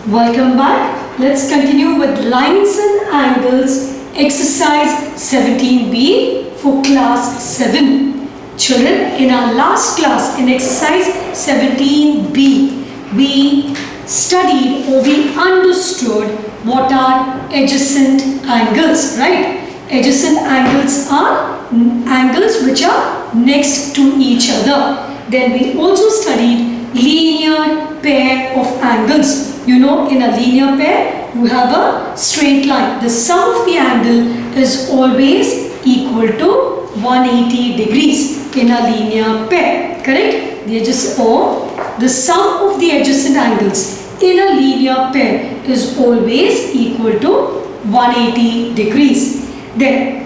Welcome back. Let's continue with lines and angles, exercise 17b for class 7. Children, in our last class, in exercise 17b, we studied or we understood what are adjacent angles, right? Adjacent angles are angles which are next to each other. Then we also studied linear pair of angles. You know, in a linear pair, you have a straight line. The sum of the angle is always equal to 180 degrees in a linear pair. Correct? The sum of the adjacent angles in a linear pair is always equal to 180 degrees. Then,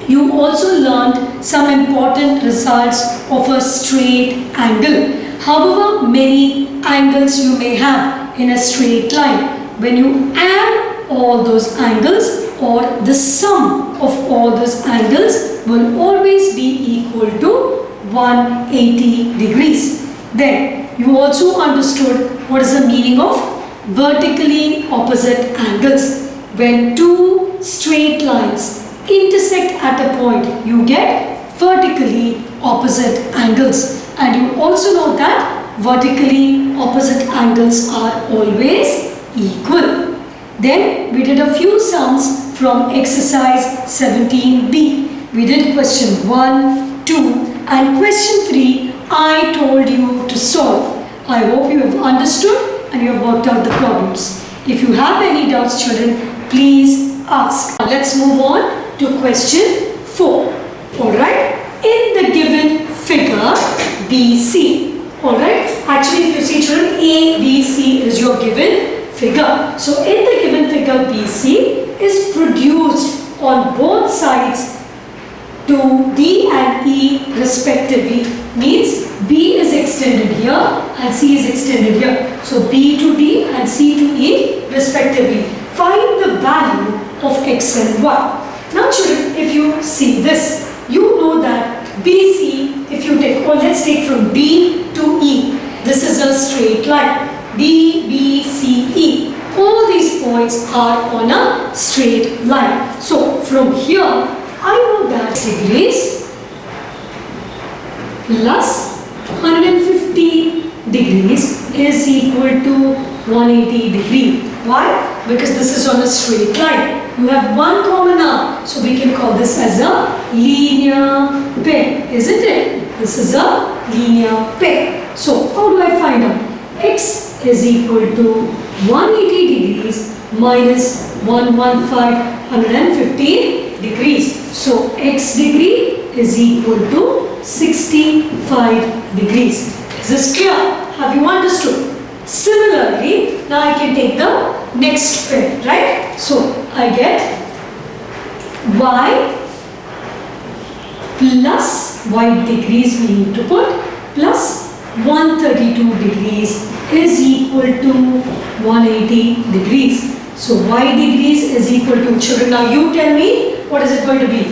you also learned some important results of a straight angle. However many angles you may have in a straight line, when you add all those angles or the sum of all those angles will always be equal to 180 degrees. Then you also understood what is the meaning of vertically opposite angles. When two straight lines intersect at a point, you get vertically opposite angles. And you also know that vertically opposite angles are always equal. Then we did a few sums from exercise 17b. We did question 1, 2 and question 3 I told you to solve. I hope you have understood and you have worked out the problems. If you have any doubts, children, please ask. Let's move on to question 4. Alright, in the given figure BC. Alright, actually if you see children, A, B, C is your given figure. So in the given figure BC is produced on both sides to D and E respectively. Means B is extended here and C is extended here. So B to D and C to E respectively. Find the value of X and Y. Now children, if you see this, you know that BC, if you take, or let's take from D to E, this is a straight line. D, B, C, E. All these points are on a straight line. So from here, I know that degrees plus 150 degrees is equal to 180 degree. Why? Because this is on a straight line. You have one common arm, so we can call this as a linear pair, isn't it? This is a linear pair. So how do I find out? X is equal to 180 degrees minus 150 degrees. So X degree is equal to 65 degrees. Is this clear? Have you understood? Similarly, now I can take the next pair, right? So I get Y plus Y degrees we need to put plus 132 degrees is equal to 180 degrees. So Y degrees is equal to, children, now you tell me what is it going to be?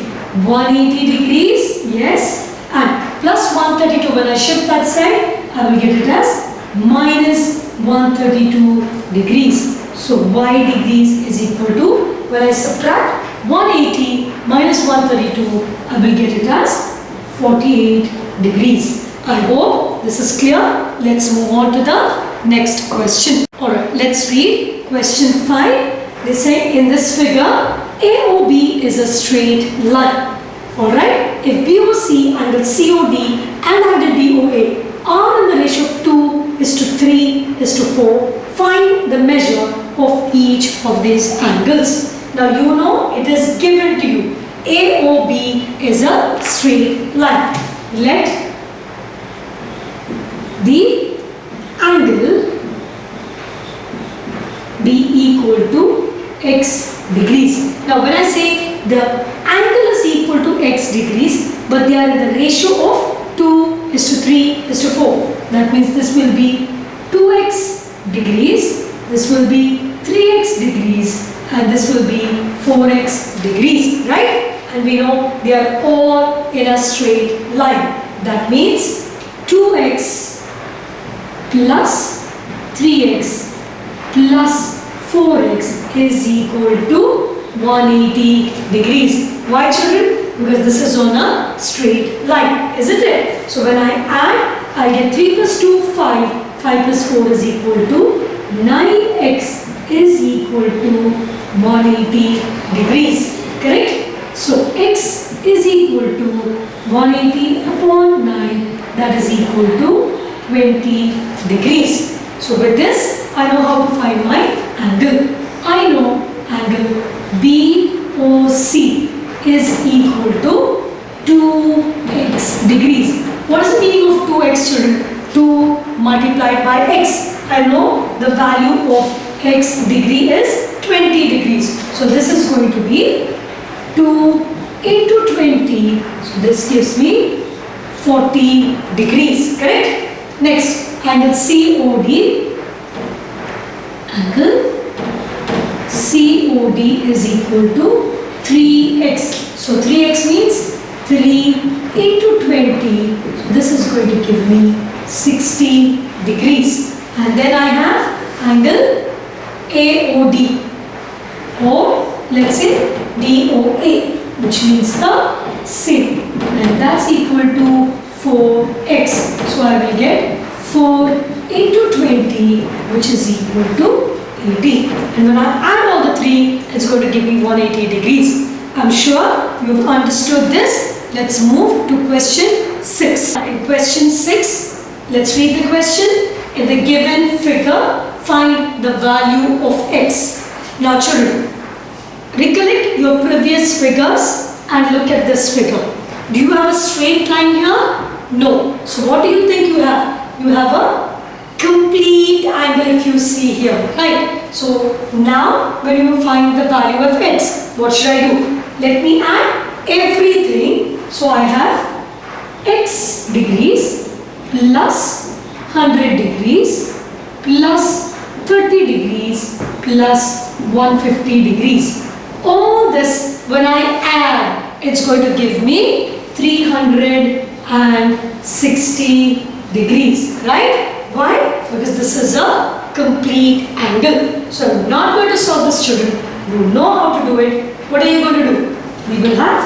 180 degrees, yes, and plus 132. When I shift that side, I will get it as minus 132 degrees. So Y degrees is equal to, when I subtract 180 minus 132, I will get it as 48 degrees. I hope this is clear. Let's move on to the next question. Alright, let's read question 5. They say in this figure, AOB is a straight line. Alright, if BOC, angle COD and angle DOA are in the ratio of 2:3:4, find the measure of each of these angles. Now you know it is given to you. AOB is a straight line. Let the angle be equal to X degrees. Now when I say the angle is equal to X degrees, but they are in the ratio of 2:3:4. That means this will be 2x degrees, this will be 3x degrees, and this will be 4x degrees, right? And we know they are all in a straight line. That means 2x plus 3x plus 4x is equal to 180 degrees. Why, children? Because this is on a straight line, isn't it? So when I add, I get 3 plus 2, 5. 5 plus 4 is equal to 9x is equal to 180 degrees. Correct? So x is equal to 180 upon 9, that is equal to 20 degrees. So with this, I know how to find my angle. I know angle BOC is equal to 2x degrees. What is the meaning of 2x, children? 2 multiplied by x. I know the value of x degree is 20 degrees. So this is going to be 2 into 20. So this gives me 40 degrees. Correct? Next, angle COD. Angle COD is equal to 3x. So 3x means 3 into 20. So this is going to give me 60 degrees. And then I have angle AOD, or let's say DOA, which means the same. And that's equal to 4x. So I will get 4 into 20, which is equal to 80. And when I add all the three, it's going to give me 180 degrees. I'm sure you've understood this. Let's move to question 6. In question 6, let's read the question. In the given figure, find the value of x. Now children, recollect your previous figures and look at this figure. Do you have a straight line here? No. So what do you think you have? You have a complete angle if you see here, right? So now when you find the value of x, what should I do? Let me add everything. So I have x degrees plus 100 degrees plus 30 degrees plus 150 degrees. All this, when I add, it's going to give me 360 degrees, right? Why? Because this is a complete angle. So I'm not going to solve this, children. You know how to do it. What are you going to do? We will have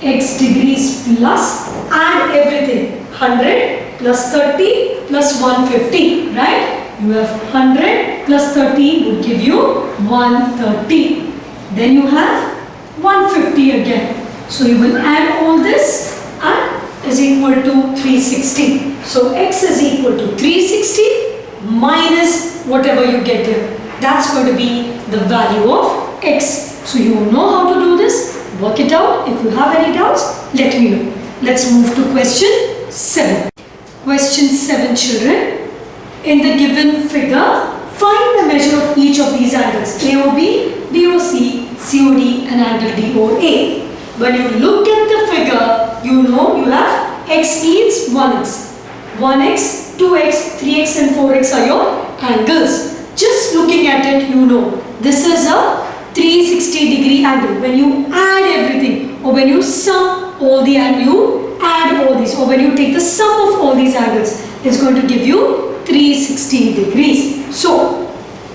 x degrees plus, add everything, 100 plus 30 plus 150, right? You have 100 plus 30 would give you 130. Then you have 150 again. So you will add all this and is equal to 360. So x is equal to 360 minus whatever you get here. That's going to be the value of x. So you know how to do this. Work it out. If you have any doubts, let me know. Let's move to question 7. Question 7, children. In the given figure, find the measure of each of these angles. AOB, BOC, COD and angle DOA. When you look at the figure, you know you have x means 1x. 1x, 2x, 3x and 4x are your angles. Just looking at it, you know this is a 360 degree angle. When you add everything, or when you sum all the angles, you add all these, or when you take the sum of all these angles, it's going to give you 360 degrees. So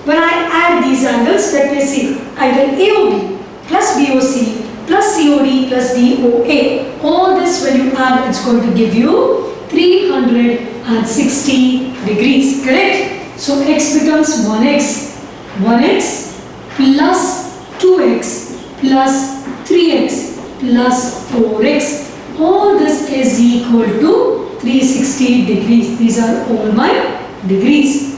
when I add these angles, let me see, angle AOB plus BOC plus COD plus DOA, all this when you add, it's going to give you 360 degrees, correct? So x becomes 1x plus 2x plus 3x plus 4x. All this is equal to 360 degrees. These are all my degrees.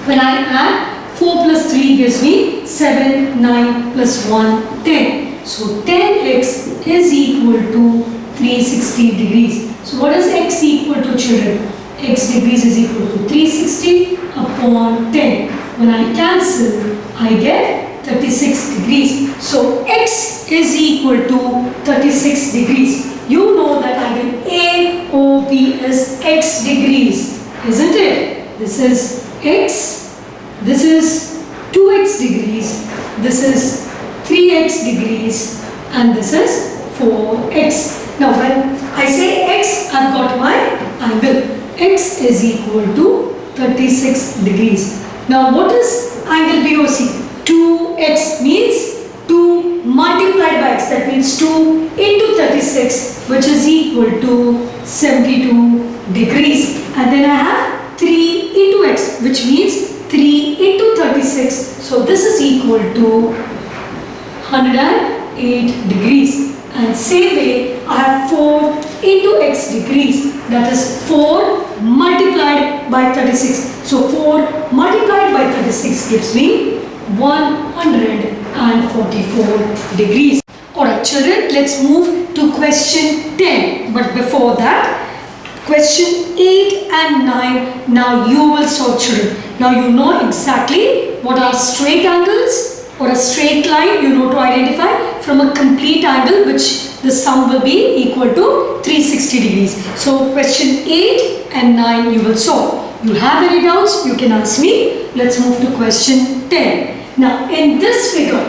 When I add 4 plus 3 gives me 7, 9 plus 1, 10. So 10x is equal to 360 degrees. So what is x equal to, children? X degrees is equal to 360 upon 10. When I cancel, I get 36 degrees. So x is equal to 36 degrees. You know that angle AOB is x degrees, isn't it? This is x, this is 2x degrees, this is 3x degrees, and this is 4x. Now when I say x, I've got my angle. X is equal to 36 degrees. Now what is angle BOC. 2x means 2 multiplied by x, that means 2 into 36, which is equal to 72 degrees. And then I have 3 into x, which means 3 into 36. So this is equal to 108 degrees. And same way, I have 4 into x degrees, that is 4 multiplied by 36. So 4 multiplied by 36 gives me 144 degrees. Alright children, let's move to question 10. But before that, question 8 and 9, now you will solve children. Now you know exactly what are straight angles or a straight line, you know to identify from a complete angle which the sum will be equal to 360 degrees. So question 8 and 9 you will solve. You have any doubts, you can ask me. Let's move to question 10. Now in this figure,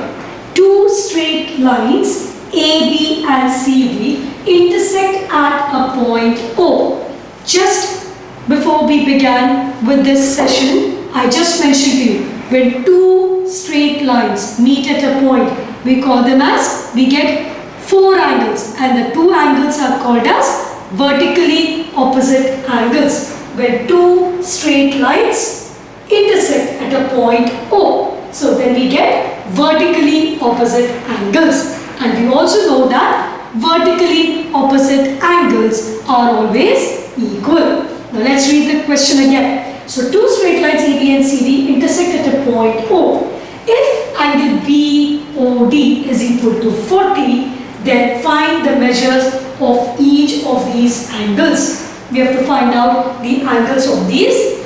two straight lines AB and CD intersect at a point O. Just before we began with this session, I just mentioned to you, when two straight lines meet at a point, we call them as, we get 4 angles, and the 2 angles are called as vertically opposite angles. When two straight lines intersect at a point O. So then we get vertically opposite angles. And we also know that vertically opposite angles are always equal. Now let's read the question again. So two straight lines AB and CD intersect at a point O. If angle BOD is equal to 40, then find the measures of each of these angles. We have to find out the angles of these.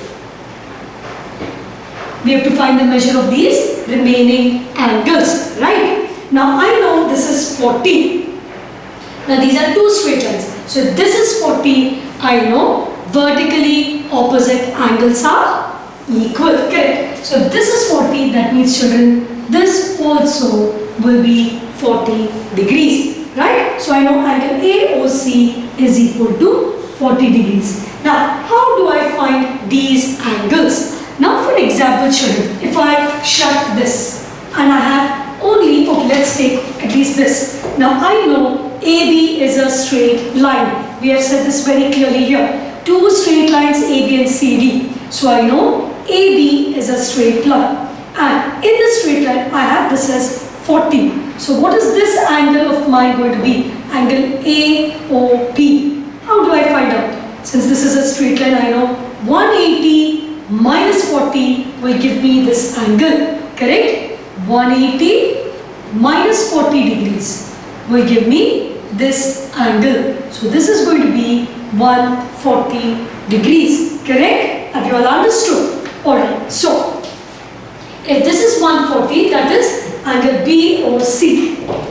We have to find the measure of these remaining angles, right? Now I know this is 40. Now these are two straight lines. So if this is 40, I know vertically opposite angles are equal, correct? So if this is 40, that means children, this also will be 40 degrees, right? So I know angle AOC is equal to 40 degrees. Now how do I find these angles? Now for example children, if I shut this and I have only, okay, let's take at least this. Now I know AB is a straight line. We have said this very clearly here. Two straight lines AB and CD. So I know AB is a straight line. And in the straight line I have this as 40. So what is this angle of mine going to be? Angle AOP. How do I find out? Since this is a straight line, I know 180 minus 40 will give me this angle, correct? 180 minus 40 degrees will give me this angle. So this is going to be 140 degrees, correct? Have you all understood? Alright, so if this is 140, that is angle BOC.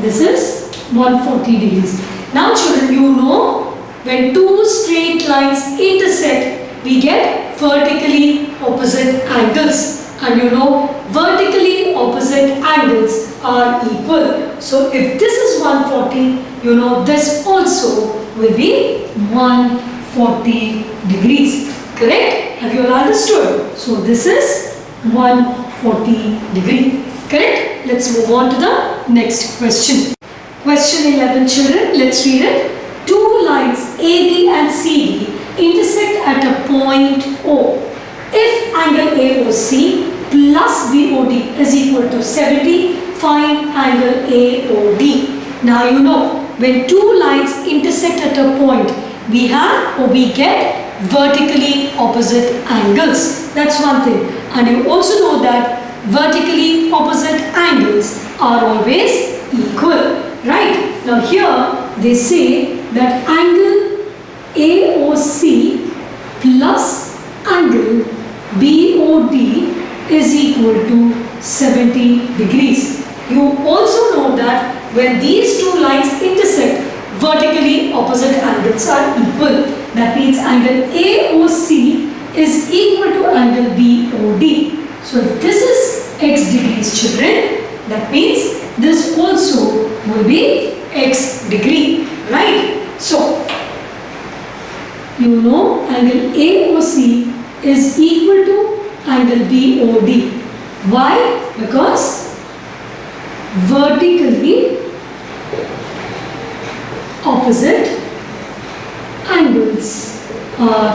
This is 140 degrees. Now children, you know when two straight lines intersect, we get vertically opposite angles. And you know vertically opposite angles are equal. So if this is 140, you know this also will be 140 degrees. Correct? Have you all understood? So this is 140 degree. Correct? Let's move on to the next question. Question 11 children, let's read it. Two lines AB and CD intersect at a point O. If angle AOC plus BOD is equal to 70, find angle AOD. Now you know, when two lines intersect at a point, we have or we get vertically opposite angles. That's one thing. And you also know that vertically opposite angles are always equal, right? Now here they say that angle AOC plus angle BOD is equal to 70 degrees. You also know that when these two lines intersect, vertically opposite angles are equal. That means angle AOC is equal to angle BOD. So if this is x degrees children, that means this also will be x degree, right? So you know angle AOC is equal to angle BOD. Why? Because vertically opposite angles are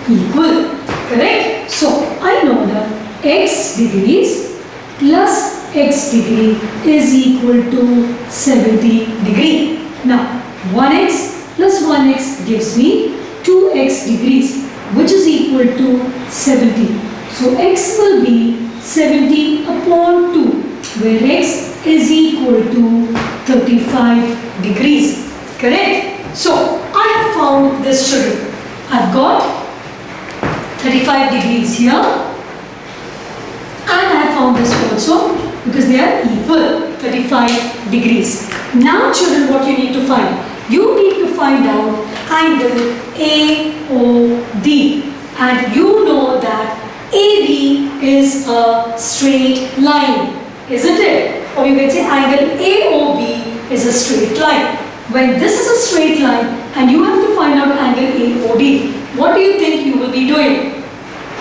equal. Correct? So I know that x degrees plus x degree is equal to 70 degree. Now 1x plus 1x gives me 2x degrees, which is equal to 70. So x will be 70 upon 2, where x is equal to 35 degrees. Correct? So I have found this, children. I've got 35 degrees here, and I have found this also because they are equal, 35 degrees. Now children, what you need to find? You need to find out angle AOD, and you know that AB is a straight line, isn't it? Or you can say angle AOB is a straight line. When this is a straight line and you have to find out angle AOD, what do you think you will be doing?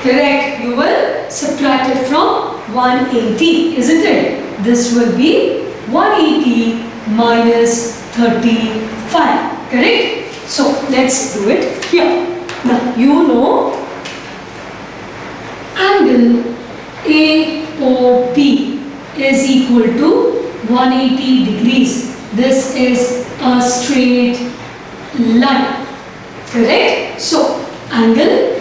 Correct, you will subtract it from 180, isn't it? This will be 180 minus 35, correct? So let's do it here. Now you know angle AOB is equal to 180 degrees. This is a straight line, correct? So angle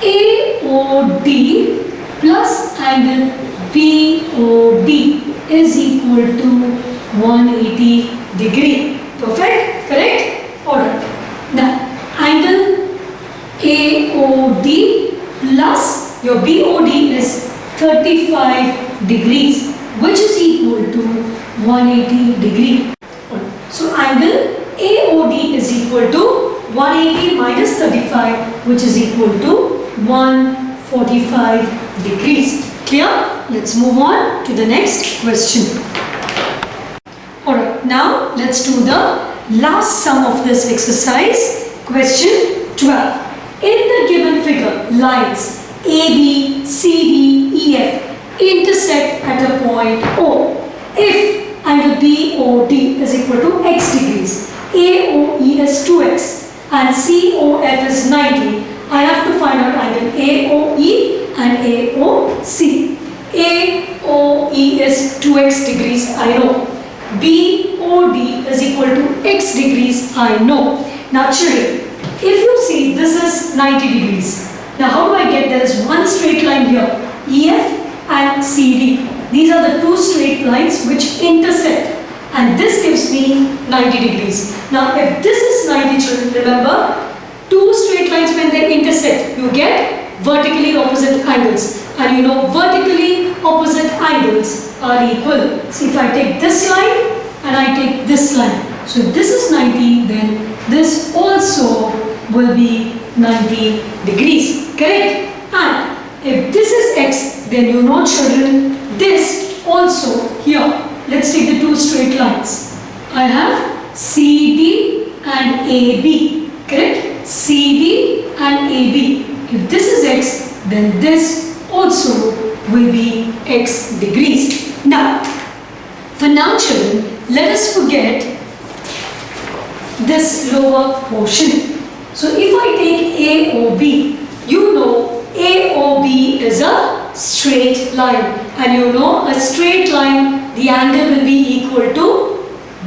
AOD plus angle BOD is equal to 180 degree. Perfect? Correct? Alright. Now angle AOD plus your BOD is 35 degrees, which is equal to 180 degree. So angle AOD is equal to 180 minus 35, which is equal to 145 degrees. Clear? Let's move on to the next question. Alright, now let's do the last sum of this exercise. Question 12. In the given figure, lines AB, CD, EF intersect at a point O. If angle BOD is equal to x degrees, AOE is 2x, and COF is 90, I have to find out angle AOE and AOC. AOE is 2x degrees, I know. BOD is equal to x degrees, I know. Now children, if you see this is 90 degrees. Now how do I get there is one straight line here, EF and CD. These are the two straight lines which intersect, and this gives me 90 degrees. Now if this is 90 children, remember, two straight lines when they intersect, you get vertically opposite angles, and you know vertically opposite angles are equal. So if I take this line and I take this line, so if this is 90, then this also will be 90 degrees, correct? And if this is x, then you know children, this also here. Let's take the two straight lines. I have CD and AB, correct? CD and AB. If this is x, then this also will be x degrees. Now, for now children, let us forget this lower portion. So if I take AOB, you know AOB is a straight line, and you know a straight line, the angle will be equal to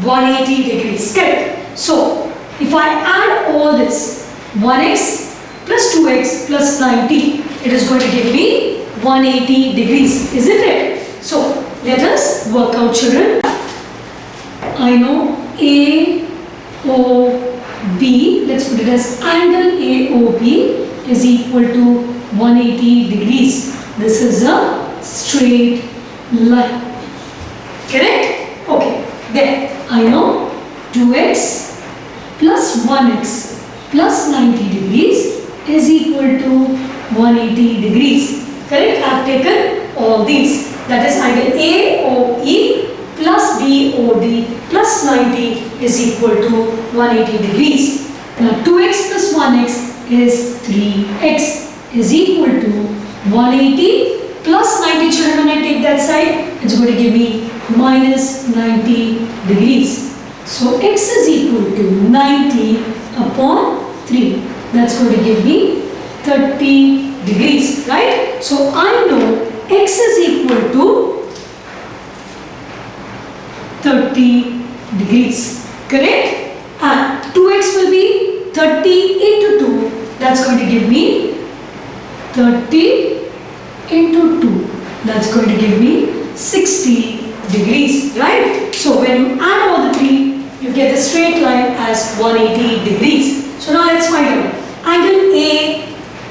180 degrees, correct? So if I add all this, 1x plus 2x plus 90, it is going to give me 180 degrees, isn't it? So let us work out children. I know AOB, let's put it as angle AOB is equal to 180 degrees. This is a straight line, correct? Okay, then I know 2x plus 1x plus 90 degrees is equal to 180 degrees, correct? I have taken all these, that is angle AOE plus BOD plus 90 is equal to 180 degrees. Now 2x plus 1x is 3x is equal to 180 plus 90, children, when I take that side, it's going to give me minus 90 degrees. So x is equal to 90 upon 3. That's going to give me 30 degrees, right? So I know x is equal to 30 degrees, correct? And 2x will be 30 into 2. That's going to give me 30 into 2. That's going to give me 60 degrees, right? So when you add all the three, you get the straight line as 180 degrees. So now let's find out. Angle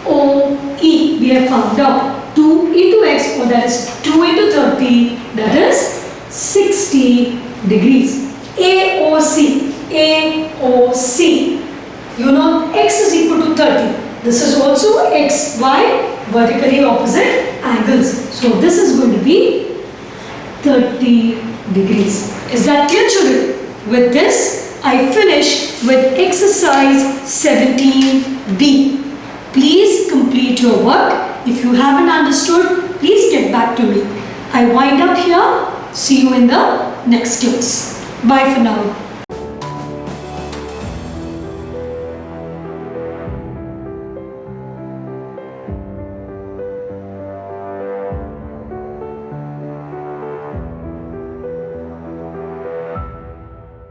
AOE we have found out. 2 into x, or that is 2 into 30, that is 60 degrees. AOC, you know x is equal to 30. This is also x, y, vertically opposite angles. So this is going to be 30 degrees. Is that clear, children? With this, I finish with exercise 17B. Please complete your work. If you haven't understood, please get back to me. I wind up here. See you in the next class. Bye for now.